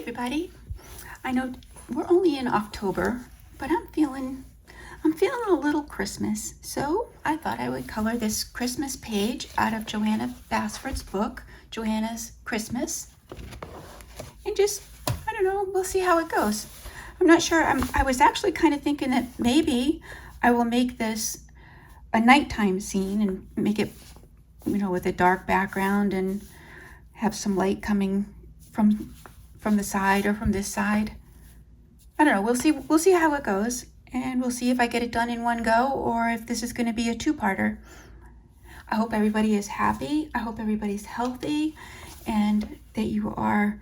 everybody. I know we're only in October, but I'm feeling a little Christmas. So I thought I would color this Christmas page out of Johanna Basford's book, Johanna's Christmas. And just, I don't know, we'll see how it goes. I'm not sure. I was actually kind of thinking that maybe I will make this a nighttime scene and make it, with a dark background and have some light coming from the side or from this side. I don't know. We'll see how it goes, and we'll see if I get it done in one go or if this is going to be a two-parter. I hope everybody is happy. I hope everybody's healthy and that you are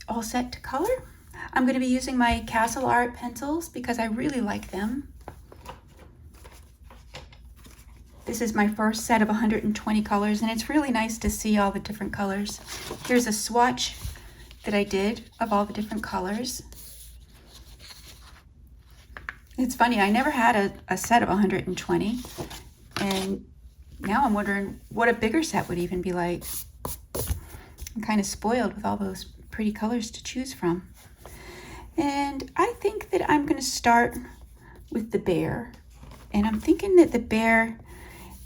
all set to color. I'm going to be using my Castle Art pencils because I really like them. This is my first set of 120 colors, and it's really nice to see all the different colors. Here's a swatch that I did of all the different colors. It's funny, I never had a set of 120, and now I'm wondering what a bigger set would even be like. I'm kind of spoiled with all those pretty colors to choose from. And I think that I'm going to start with the bear. And I'm thinking that the bear,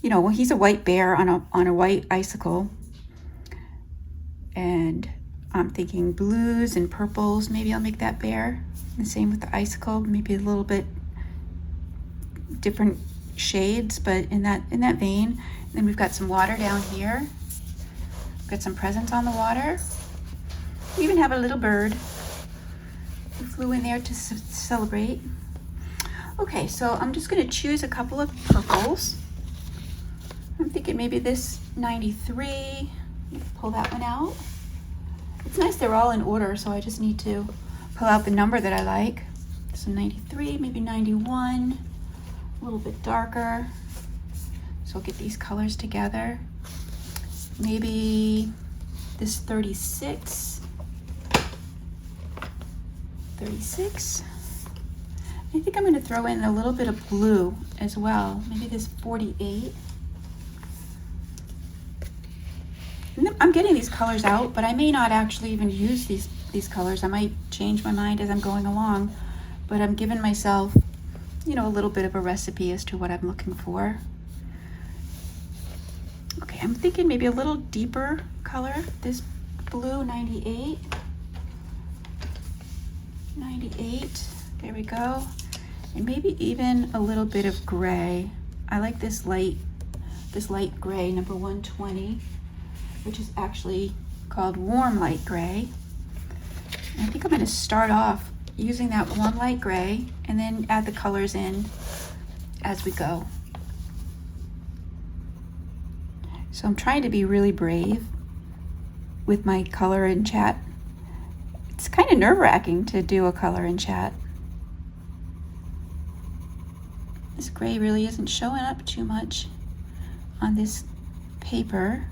he's a white bear on a white icicle. And I'm thinking blues and purples. Maybe I'll make that bear. The same with the icicle, maybe a little bit different shades, but in that vein. And then we've got some water down here. We've got some presents on the water. We even have a little bird who flew in there to celebrate. Okay, so I'm just going to choose a couple of purples. I'm thinking maybe this 93. Pull that one out. It's nice they're all in order, so I just need to pull out the number that I like. So 93, maybe 91, a little bit darker. So I'll get these colors together. Maybe this 36. 36. I think I'm going to throw in a little bit of blue as well. Maybe this 48. And I'm getting these colors out, but I may not actually even use these colors. I might change my mind as I'm going along, but I'm giving myself, a little bit of a recipe as to what I'm looking for. Okay, I'm thinking maybe a little deeper color. This blue 98. 98, there we go. And maybe even a little bit of gray. I like this light gray, number 120, which is actually called warm light gray. And I think I'm going to start off using that warm light gray and then add the colors in as we go. So I'm trying to be really brave with my color in chat. It's kind of nerve-wracking to do a color in chat. This gray really isn't showing up too much on this paper.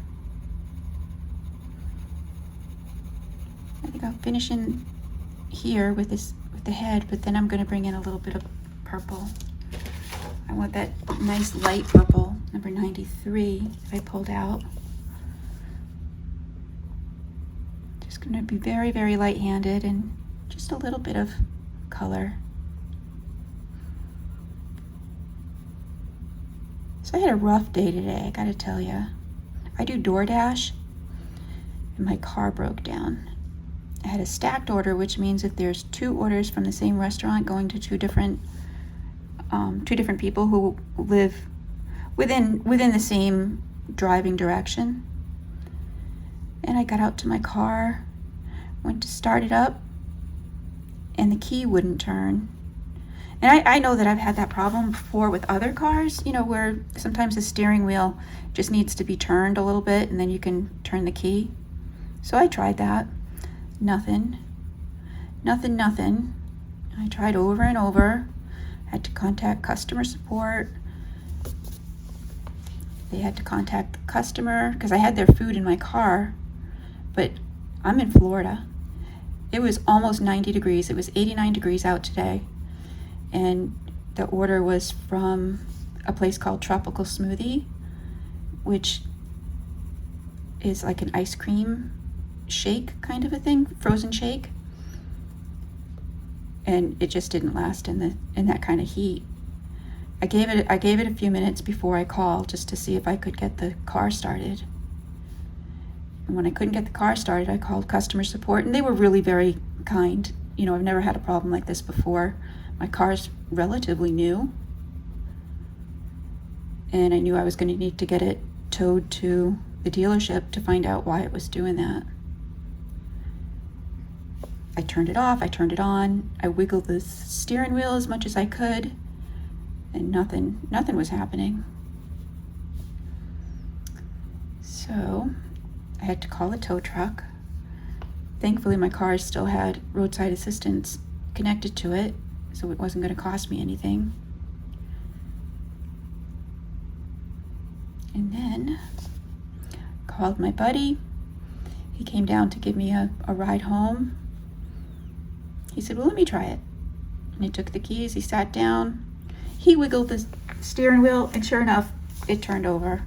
I think I'll finish in here with the head, but then I'm going to bring in a little bit of purple. I want that nice light purple, number 93, that I pulled out. Just going to be very, very light-handed and just a little bit of color. So I had a rough day today, I gotta tell you. I do DoorDash, and my car broke down. I had a stacked order, which means that there's two orders from the same restaurant going to two different people who live within the same driving direction. And I got out to my car, went to start it up, and the key wouldn't turn. And I know that I've had that problem before with other cars, where sometimes the steering wheel just needs to be turned a little bit and then you can turn the key. So I tried that. Nothing. I tried over and over. Had to contact customer support. They had to contact the customer because I had their food in my car, but I'm in Florida. It was almost 90 degrees. It was 89 degrees out today. And the order was from a place called Tropical Smoothie, which is like an ice cream shake kind of a thing, frozen shake. And it just didn't last in that kind of heat. I gave it a few minutes before I called just to see if I could get the car started. And when I couldn't get the car started, I called customer support, and they were really very kind. You know, I've never had a problem like this before. My car's relatively new, and I knew I was going to need to get it towed to the dealership to find out why it was doing that. I turned it off, I turned it on, I wiggled the steering wheel as much as I could, and nothing was happening. So I had to call a tow truck. Thankfully, my car still had roadside assistance connected to it, so it wasn't going to cost me anything. And then called my buddy. He came down to give me a ride home. He said, well, let me try it. And he took the keys, he sat down, he wiggled the steering wheel, and sure enough, it turned over.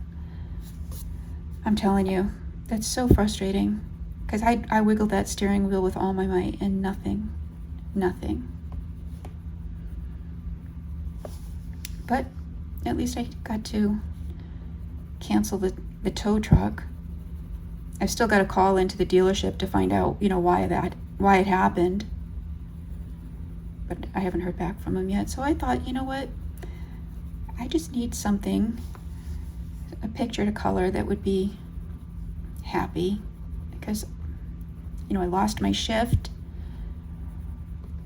I'm telling you, that's so frustrating, because I wiggled that steering wheel with all my might, and nothing. But at least I got to cancel the tow truck. I've still got to call into the dealership to find out, you know, why it happened. But I haven't heard back from them yet. So I thought, you know what? I just need something, a picture to color that would be happy, because, you know, I lost my shift.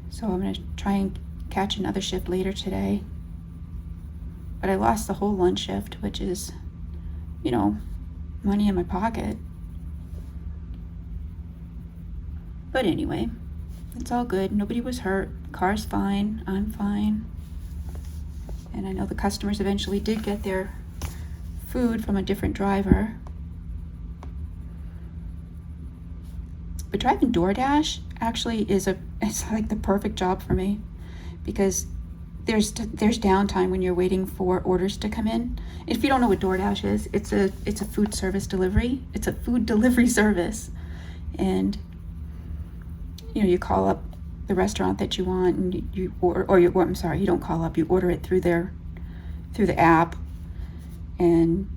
So I'm going to try and catch another shift later today. But I lost the whole lunch shift, which is, you know, money in my pocket. But anyway, it's all good. Nobody was hurt. Car's fine. I'm fine. And I know the customers eventually did get their food from a different driver. But driving DoorDash actually it's like the perfect job for me, because there's downtime when you're waiting for orders to come in. If you don't know what DoorDash is, it's a food service delivery. It's a food delivery service. And you know, you call up the restaurant that you want, and you don't call up, you order it through the app, and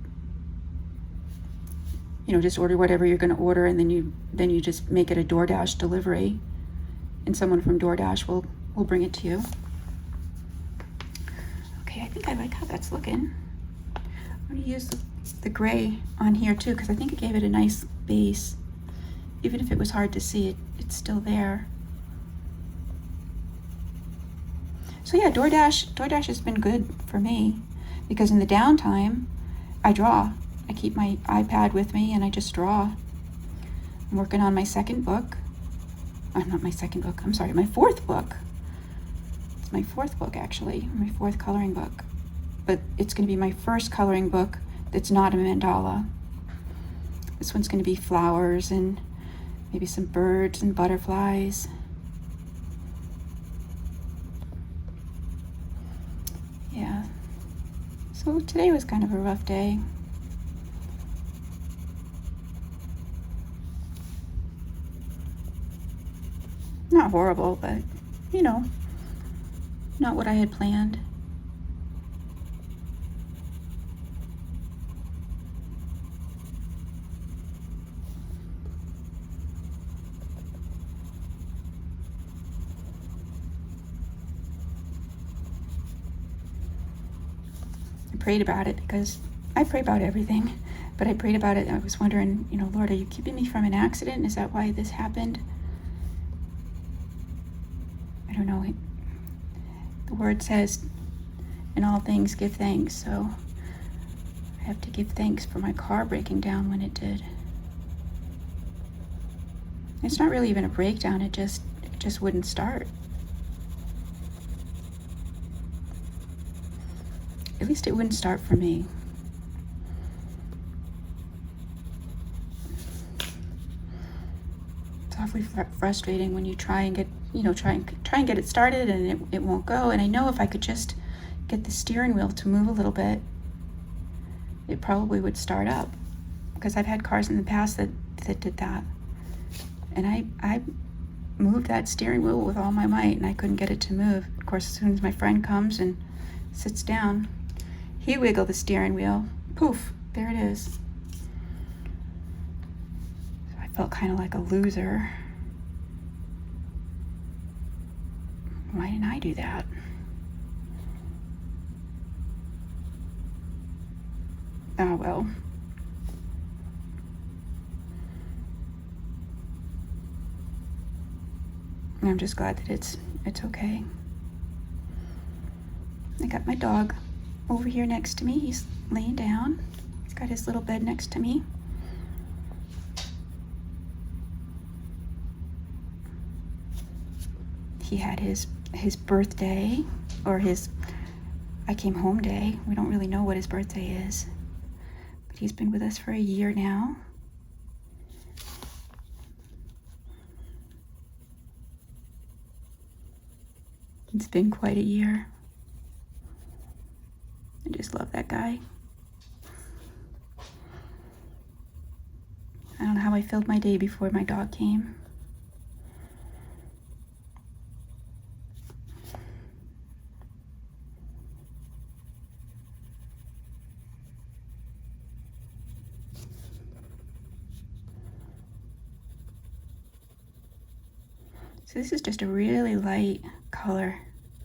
you know, just order whatever you're going to order, and then you just make it a DoorDash delivery, and someone from DoorDash will bring it to you. Okay, I think I like how that's looking. I'm going to use the gray on here too, because I think it gave it a nice base. Even if it was hard to see, it's still there. So yeah, DoorDash has been good for me, because in the downtime, I draw. I keep my iPad with me and I just draw. I'm working on my second book. Not my second book, I'm sorry, my fourth book. It's my fourth book, actually, my fourth coloring book. But it's going to be my first coloring book that's not a mandala. This one's going to be flowers and maybe some birds and butterflies. Yeah. So today was kind of a rough day. Not horrible, but, you know, not what I had planned. I prayed about it, because I pray about everything, but I prayed about it. I was wondering, you know, Lord, are you keeping me from an accident? Is that why this happened? I don't know. The word says, in all things give thanks, so I have to give thanks for my car breaking down when it did. It's not really even a breakdown, it just wouldn't start. At least it wouldn't start for me. It's awfully frustrating when you try and get, you know, try and get it started and it won't go. And I know if I could just get the steering wheel to move a little bit, it probably would start up, because I've had cars in the past that did that. And I moved that steering wheel with all my might, and I couldn't get it to move. Of course, as soon as my friend comes and sits down, he wiggled the steering wheel. Poof, there it is. So I felt kind of like a loser. Why didn't I do that? Oh well. I'm just glad that it's okay. I got my dog over here next to me. He's laying down. He's got his little bed next to me. He had his birthday, or his I came home day. We don't really know what his birthday is, but he's been with us for a year now. It's been quite a year. I just love that guy. I don't know how I filled my day before my dog came. So this is just a really light color,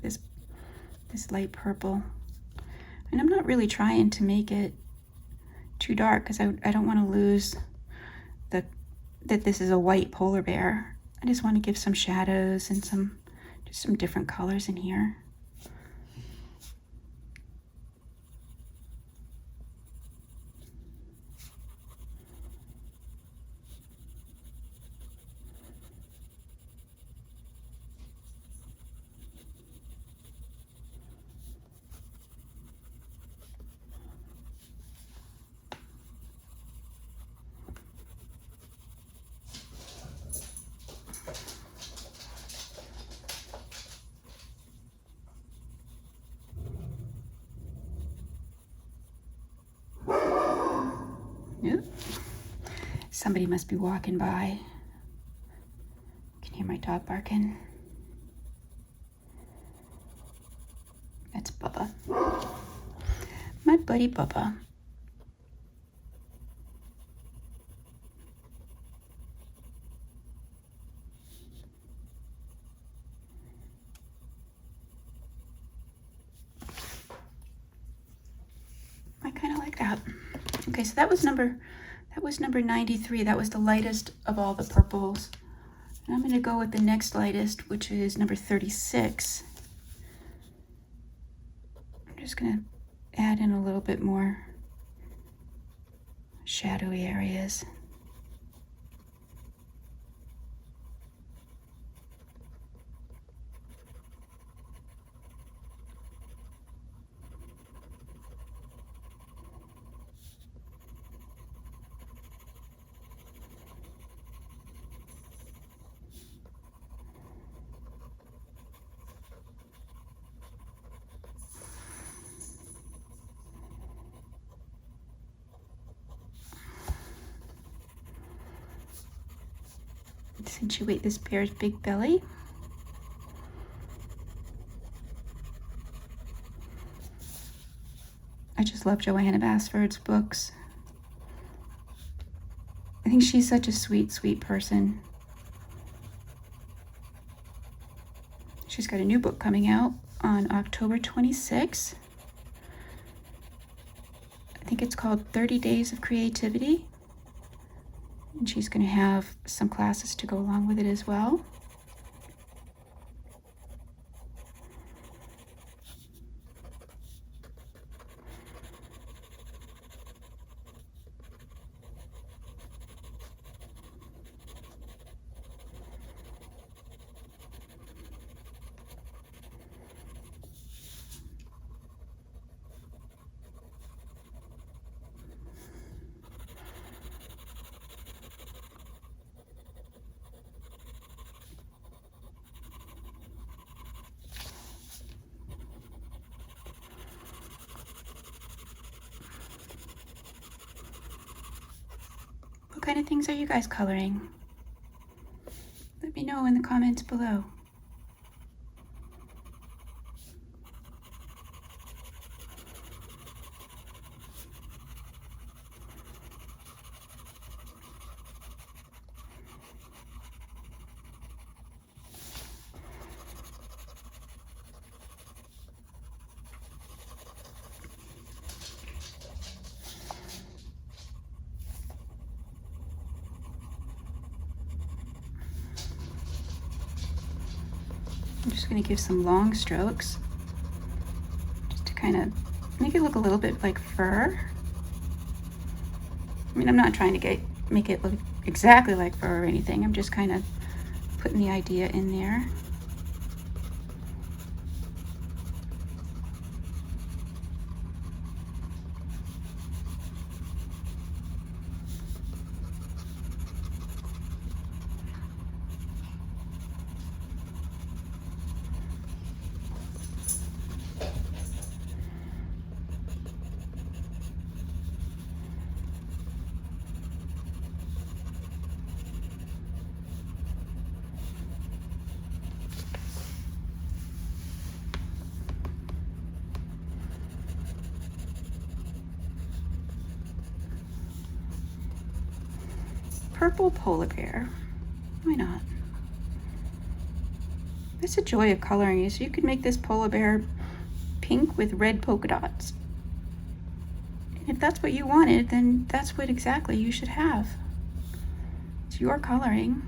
this light purple. And I'm not really trying to make it too dark because I don't want to lose that this is a white polar bear. I just want to give some shadows and just some different colors in here. Yep. Somebody must be walking by. I can hear my dog barking. That's Bubba. My buddy Bubba. I kind of like that. Okay, so that was number 93. That was the lightest of all the purples. And I'm going to go with the next lightest, which is number 36. I'm just going to add in a little bit more shadowy areas. Accentuate this bear's big belly. I just love Johanna Basford's books. I think she's such a sweet, sweet person. She's got a new book coming out on October 26th. I think it's called 30 Days of Creativity. And she's going to have some classes to go along with it as well. What kind of things are you guys coloring? know in the comments below. I'm just going to give some long strokes just to kind of make it look a little bit like fur. I mean, I'm not trying to make it look exactly like fur or anything. I'm just kind of putting the idea in there. Purple polar bear. Why not? That's the joy of coloring, is you could make this polar bear pink with red polka dots. And if that's what you wanted, then that's what exactly you should have. It's your coloring.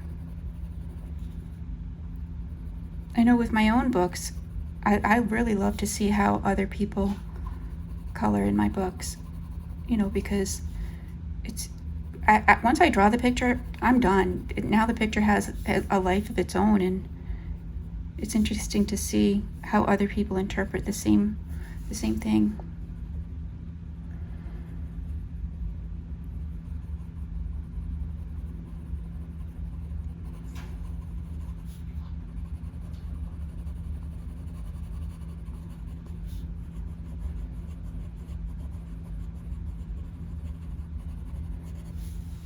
I know with my own books, I really love to see how other people color in my books, you know, because it's once I draw the picture, I'm done. Now the picture has a life of its own, and it's interesting to see how other people interpret the same thing.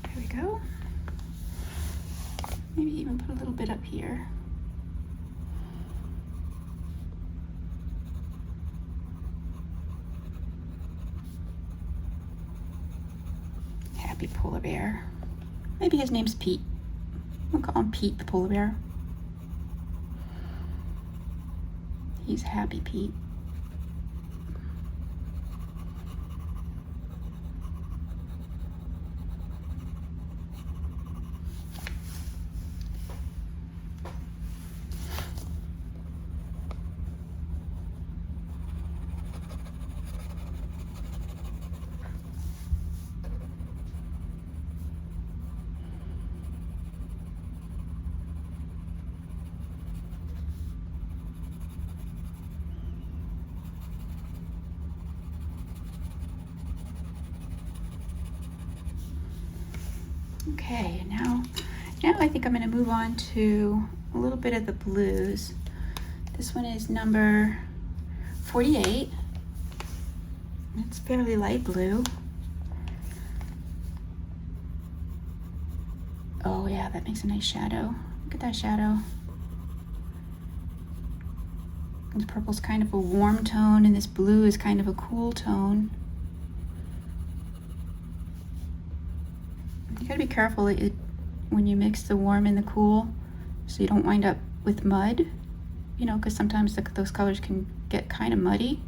There we go. Maybe even put a little bit up here. Happy polar bear. Maybe his name's Pete. We'll call him Pete the polar bear. He's Happy Pete. Okay, now I think I'm going to move on to a little bit of the blues. This one is number 48. It's fairly light blue. Oh yeah, that makes a nice shadow. Look at that shadow. This purple's kind of a warm tone, and this blue is kind of a cool tone. You gotta be careful when you mix the warm and the cool, so you don't wind up with mud, you know, because sometimes those colors can get kind of muddy.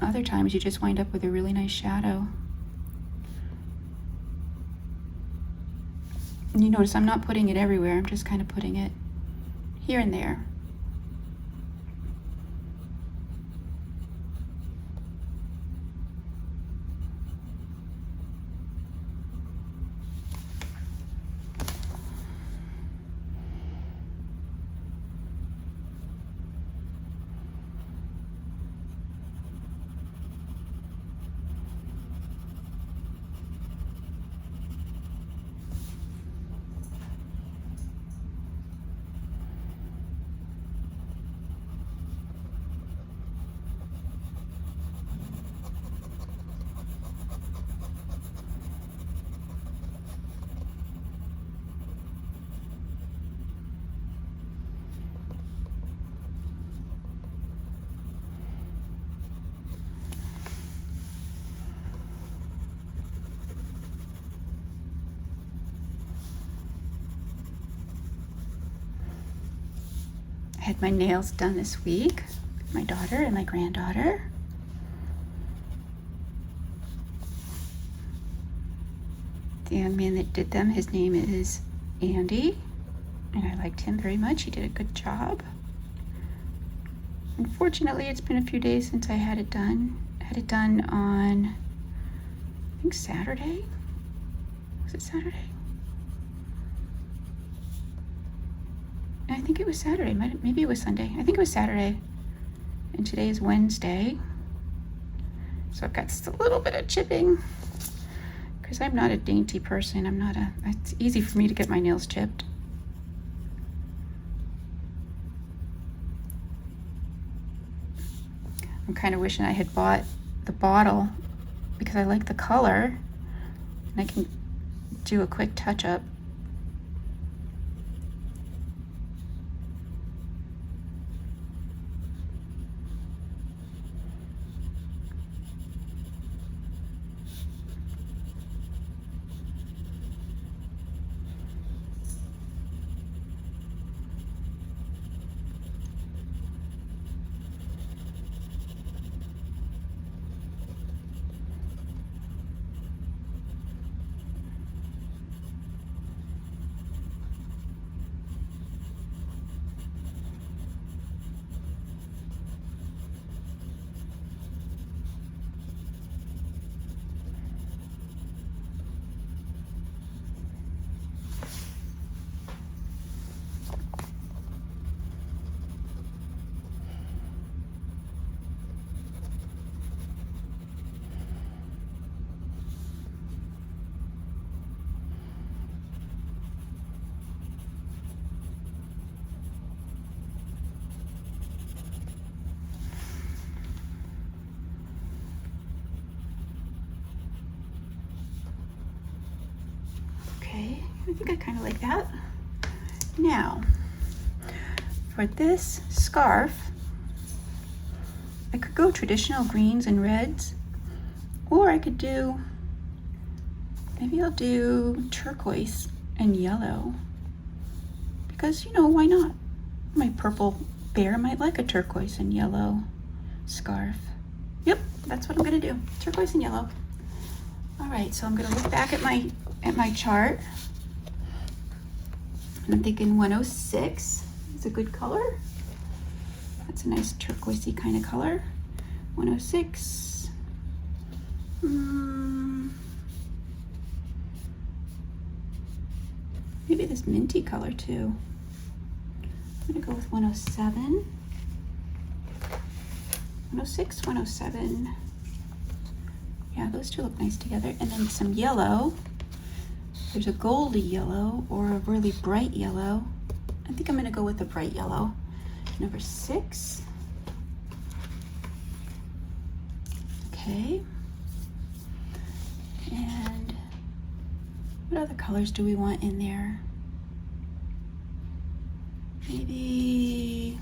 Other times you just wind up with a really nice shadow. And you notice I'm not putting it everywhere, I'm just kind of putting it here and there. had my nails done this week. My daughter and my granddaughter. The young man that did them, his name is Andy, and I liked him very much. He did a good job. Unfortunately, it's been a few days since I had it done. I had it done on, I think Saturday. Was it Saturday? I think it was Saturday. Maybe it was Sunday. I think it was Saturday. And today is Wednesday. So I've got just a little bit of chipping because I'm not a dainty person. It's easy for me to get my nails chipped. I'm kind of wishing I had bought the bottle because I like the color and I can do a quick touch up. Okay, I think I kind of like that. Now, for this scarf, I could go traditional greens and reds, or I could do, maybe I'll do turquoise and yellow, because, you know, why not? My purple bear might like a turquoise and yellow scarf. Yep, that's what I'm gonna do, turquoise and yellow. All right, so I'm gonna look back at my chart. And I'm thinking 106 is a good color. That's a nice turquoisey kind of color. 106. Maybe this minty color too. I'm gonna go with 107. 106, 107. Yeah, those two look nice together. And then some yellow. There's a goldy yellow or a really bright yellow. I think I'm gonna go with the bright yellow. Number 6. Okay. And what other colors do we want in there? Maybe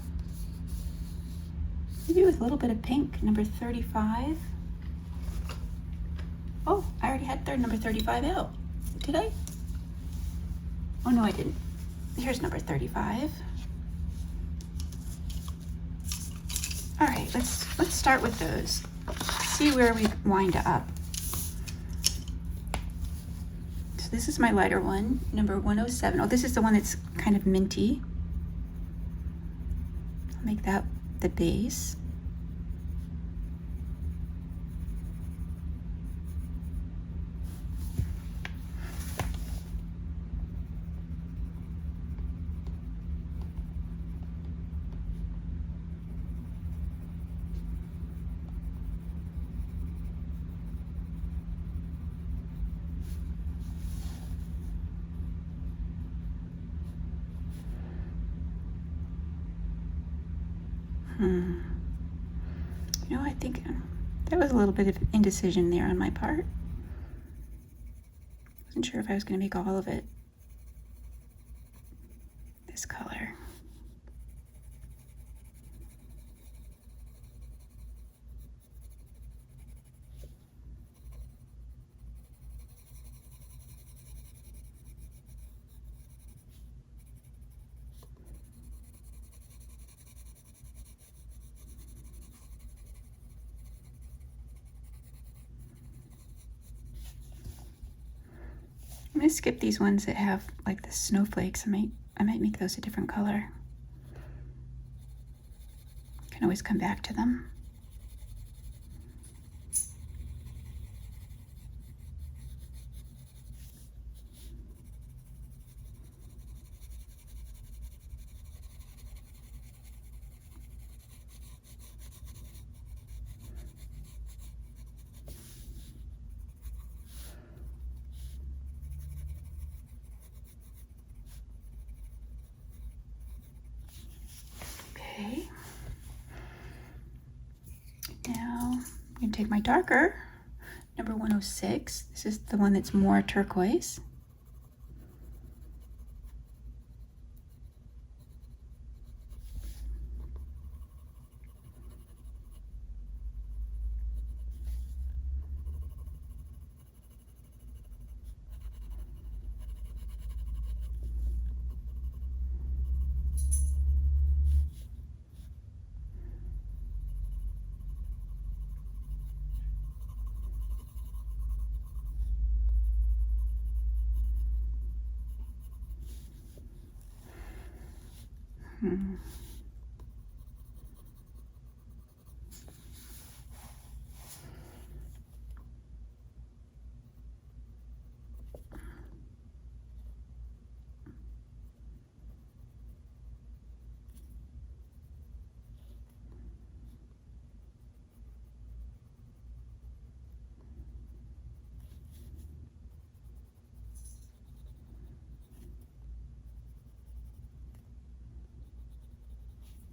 with a little bit of pink, number 35. Oh, I already had number 35 out. Did I? Oh no, I didn't. Here's number 35. All right, let's start with those. See where we wind up. So this is my lighter one, number 107. Oh, this is the one that's kind of minty. I'll make that the base. You know, I think there was a little bit of indecision there on my part. Wasn't sure if I was going to make all of it this color. I'm gonna skip these ones that have like the snowflakes. I might make those a different color. Can always come back to them. Okay. Now I'm going to take my darker, number 106. This is the one that's more turquoise.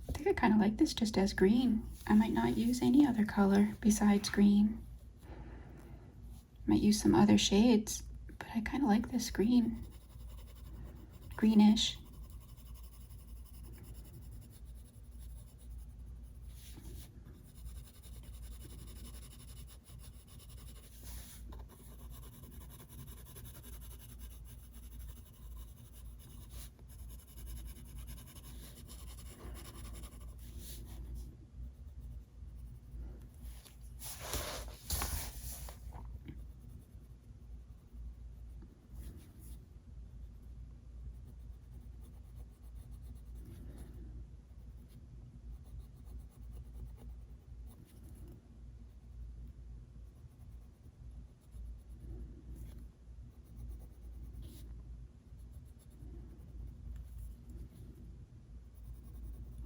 I think I kind of like this just as green. I might not use any other color besides green. Might use some other shades, but I kind of like this green. Greenish.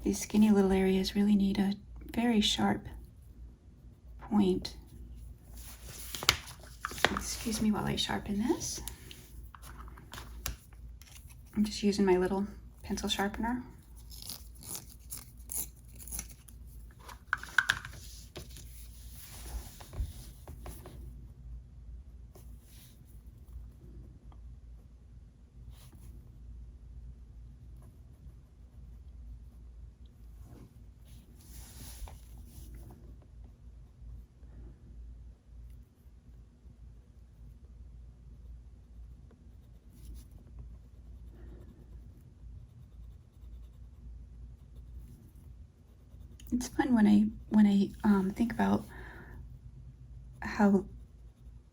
These skinny little areas really need a very sharp point. Excuse me while I sharpen this. I'm just using my little pencil sharpener. It's fun when I think about how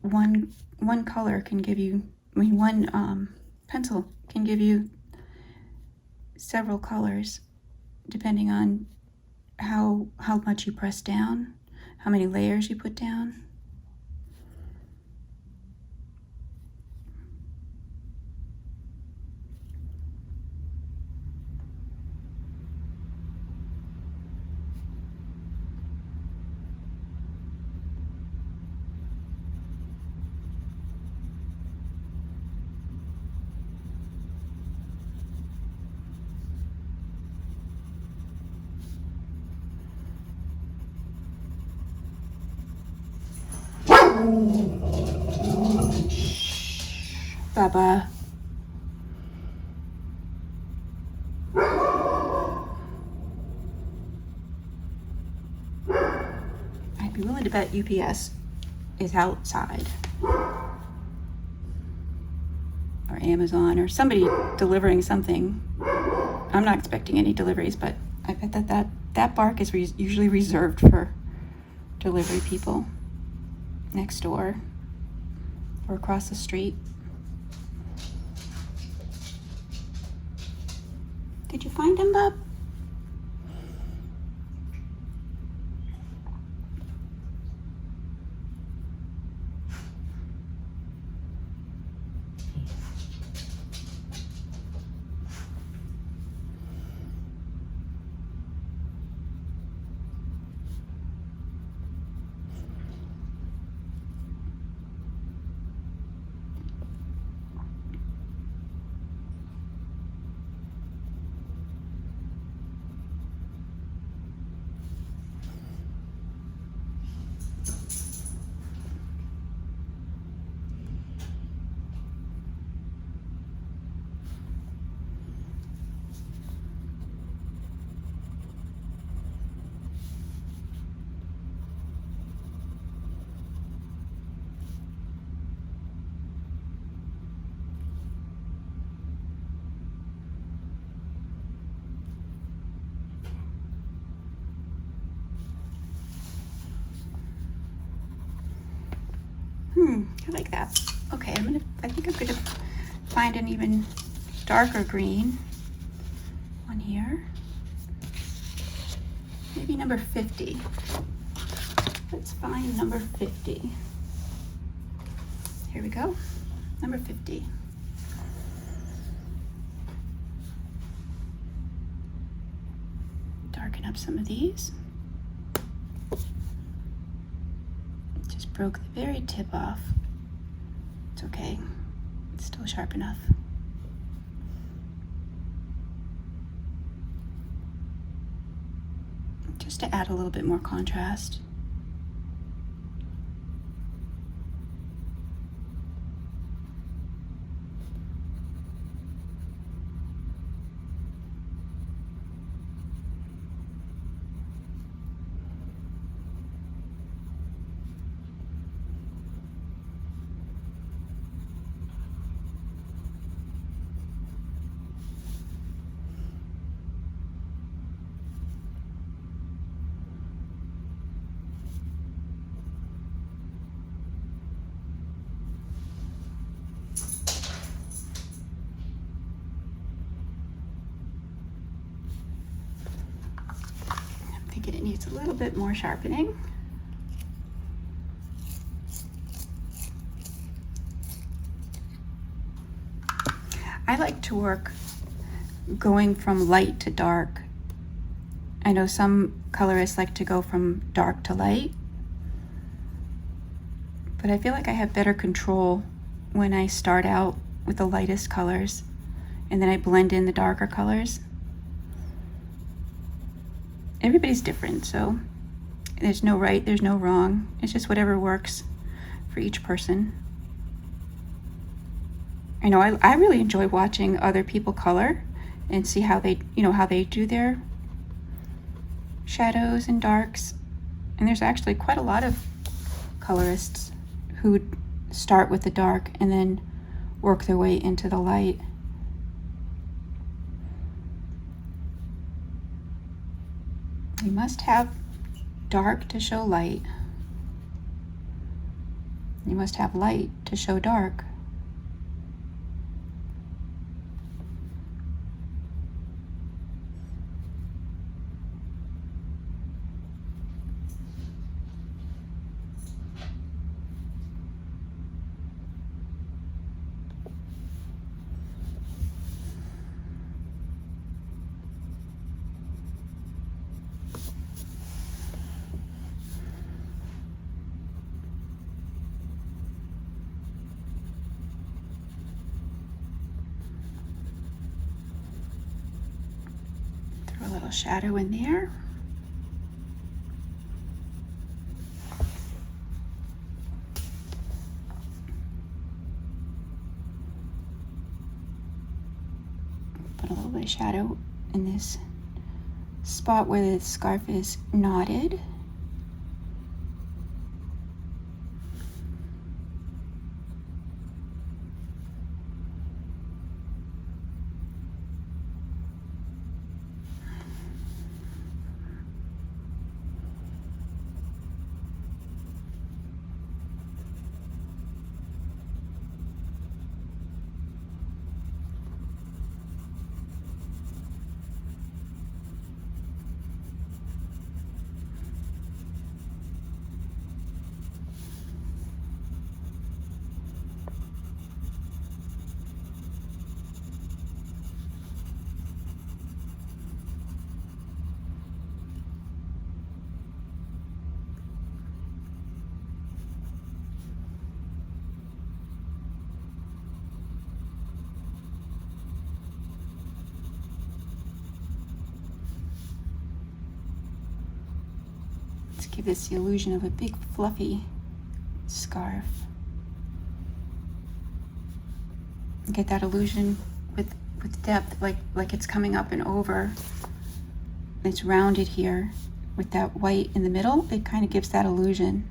one color can give you, one pencil can give you several colors depending on how much you press down, how many layers you put down. Baba. I'd be willing to bet UPS is outside. Or Amazon or somebody delivering something. I'm not expecting any deliveries, but I bet that bark is usually reserved for delivery people next door or across the street. Did you find him, bub? I like that. Okay, I think I'm gonna find an even darker green on here. Maybe number 50. Let's find number 50. Here we go, number 50. Darken up some of these. Just broke the very tip off. It's okay, it's still sharp enough. Just to add a little bit more contrast. It needs a little bit more sharpening. I like to work going from light to dark. I know some colorists like to go from dark to light, but I feel like I have better control when I start out with the lightest colors and then I blend in the darker colors. Everybody's different, so there's no right, there's no wrong. It's just whatever works for each person. I know I really enjoy watching other people color and see how they, how they do their shadows and darks. And there's actually quite a lot of colorists who start with the dark and then work their way into the light. You must have dark to show light. You must have light to show dark. A little shadow in there. Put a little bit of shadow in this spot where the scarf is knotted. give this the illusion of a big fluffy scarf. Get that illusion with depth, like it's coming up and over. It's rounded here with that white in the middle. It kind of gives that illusion.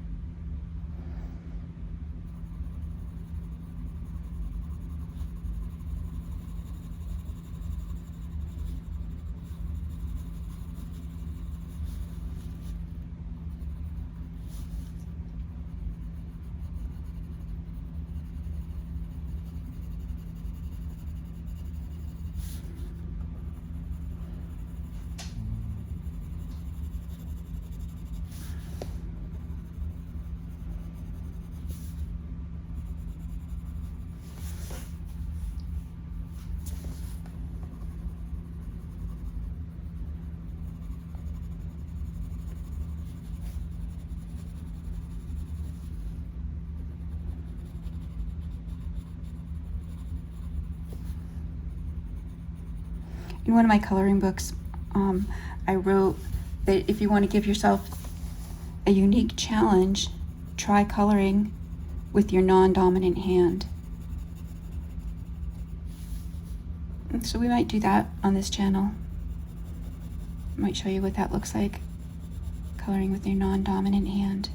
In one of my coloring books, I wrote that if you want to give yourself a unique challenge, try coloring with your non-dominant hand. And so we might do that on this channel. I might show you what that looks like, coloring with your non-dominant hand.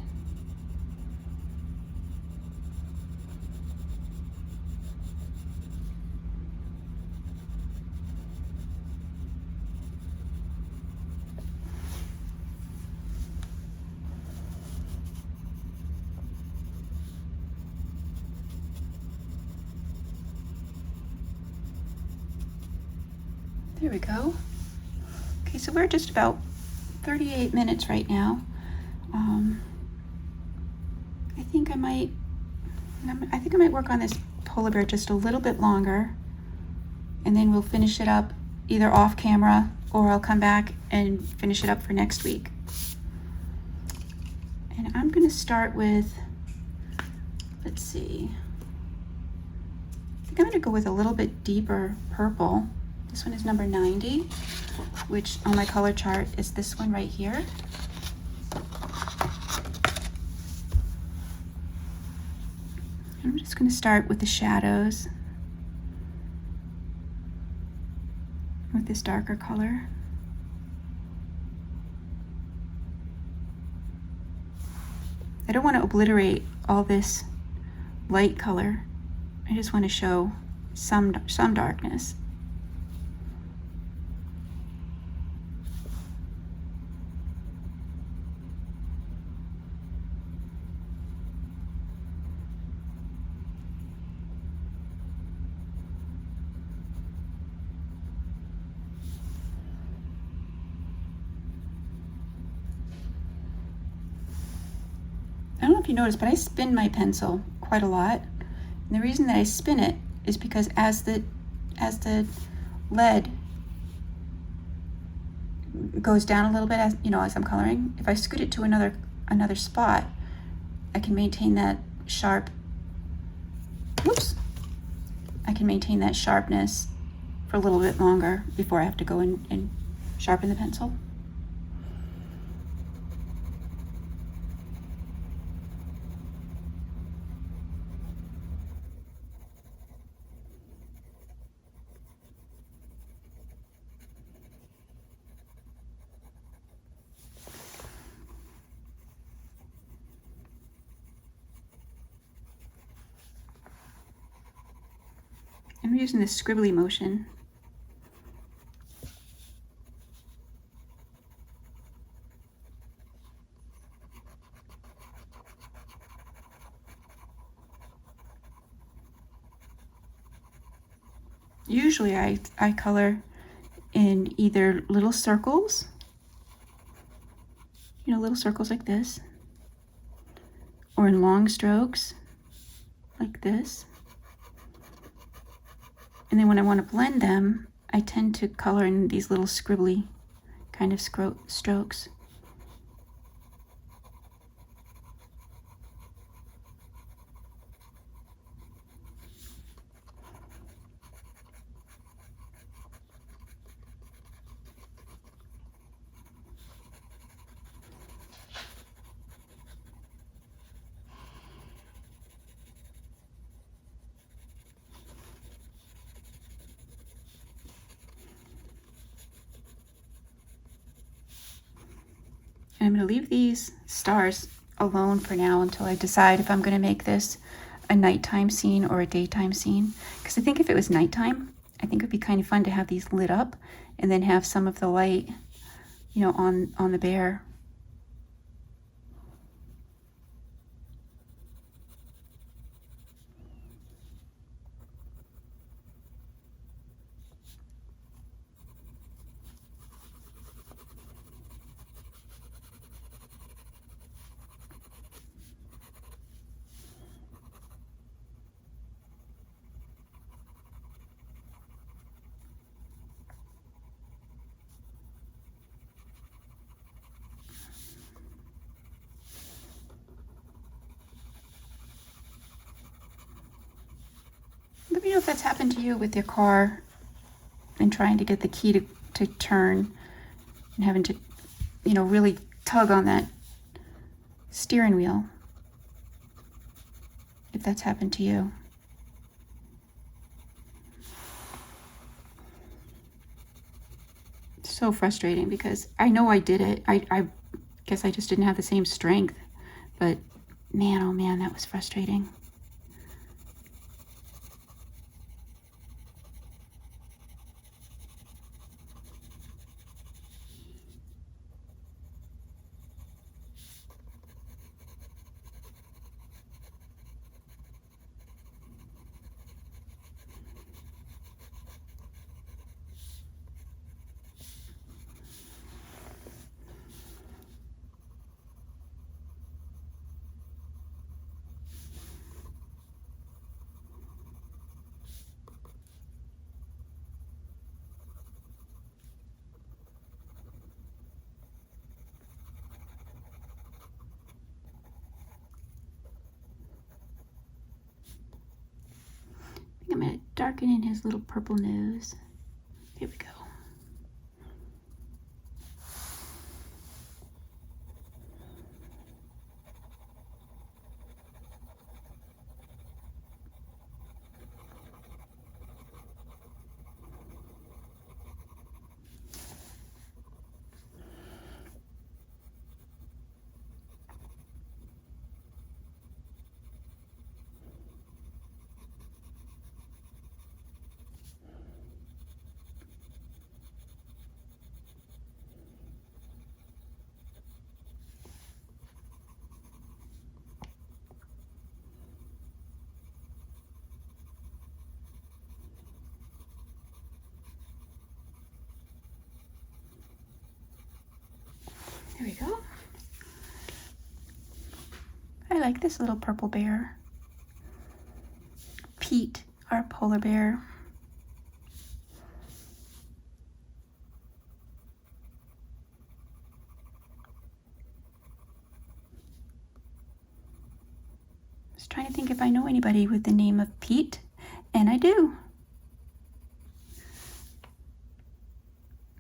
There we go. Okay, so we're just about 38 minutes right now. I think I might work on this polar bear just a little bit longer, and then we'll finish it up either off camera or I'll come back and finish it up for next week. And I'm going to start with, let's see, I think I'm going to go with a little bit deeper purple. This one is number 90, which on my color chart is this one right here. I'm just going to start with the shadows with this darker color. I don't want to obliterate all this light color. I just want to show some darkness. I don't know if you noticed, but I spin my pencil quite a lot. And the reason that I spin it is because as the lead goes down a little bit, as I'm coloring, if I scoot it to another spot, I can maintain that I can maintain that sharpness for a little bit longer before I have to go in and sharpen the pencil. I'm using this scribbly motion. Usually I color in either little circles, little circles like this, or in long strokes like this. And then when I want to blend them, I tend to color in these little scribbly kind of strokes. I'm going to leave these stars alone for now until I decide if I'm going to make this a nighttime scene or a daytime scene. Because I think if it was nighttime, I think it would be kind of fun to have these lit up and then have some of the light, you know, on the bear. Let me know if that's happened to you with your car and trying to get the key to turn and having to, you know, really tug on that steering wheel. If that's happened to you. It's so frustrating because I know I did it. I guess I just didn't have the same strength. But man, oh man, that was frustrating. I'm going to darken in his little purple nose. Here we go. There we go. I like this little purple bear. Pete, our polar bear. Just trying to think if I know anybody with the name of Pete, and I do.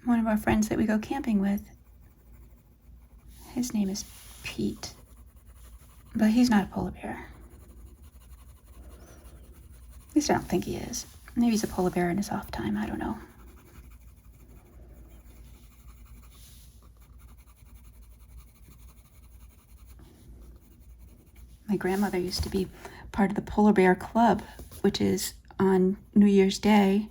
One of our friends that we go camping with, his name is Pete, but he's not a polar bear. At least I don't think he is. Maybe he's a polar bear in his off time, I don't know. My grandmother used to be part of the Polar Bear Club, which is on New Year's Day,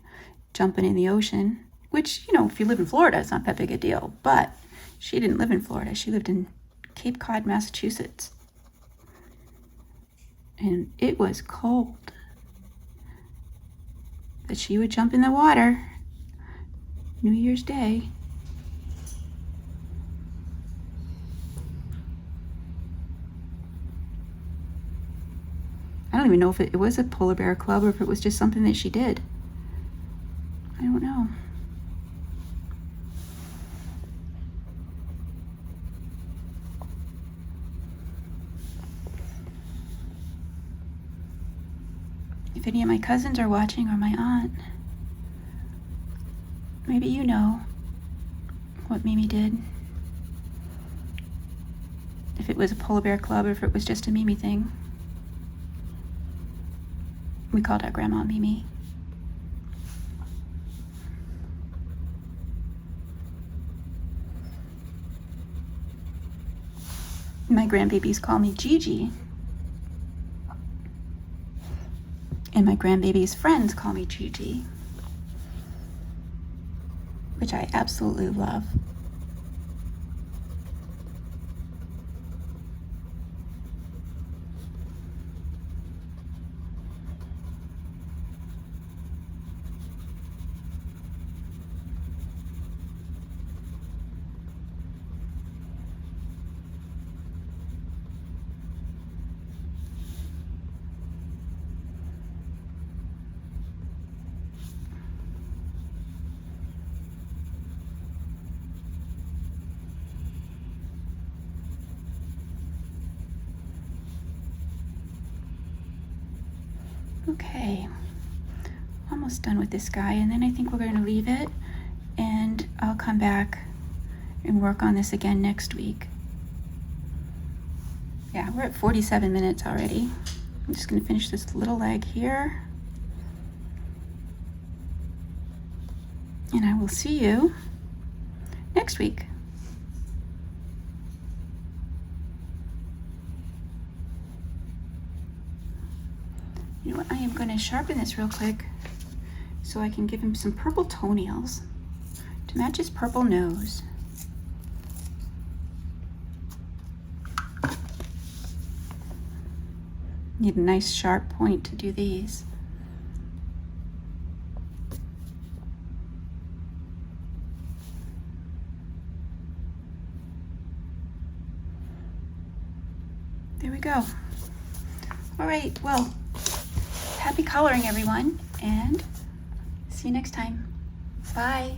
jumping in the ocean, which, you know, if you live in Florida, it's not that big a deal, but she didn't live in Florida. She lived in Cape Cod, Massachusetts. And it was cold. But she would jump in the water New Year's Day. I don't even know if it was a polar bear club or if it was just something that she did. I don't know. If any of my cousins are watching or my aunt, maybe you know what Mimi did. If it was a polar bear club or if it was just a Mimi thing. We called our grandma Mimi. My grandbabies call me Gigi. And my grandbaby's friends call me Gigi, which I absolutely love. Okay, almost done with this guy, and then I think we're going to leave it, and I'll come back and work on this again next week. Yeah, we're at 47 minutes already. I'm just going to finish this little leg here, and I will see you next week. You know what, I am going to sharpen this real quick so I can give him some purple toenails to match his purple nose. Need a nice sharp point to do these. There we go. All right, well, happy coloring, everyone, and see you next time. Bye.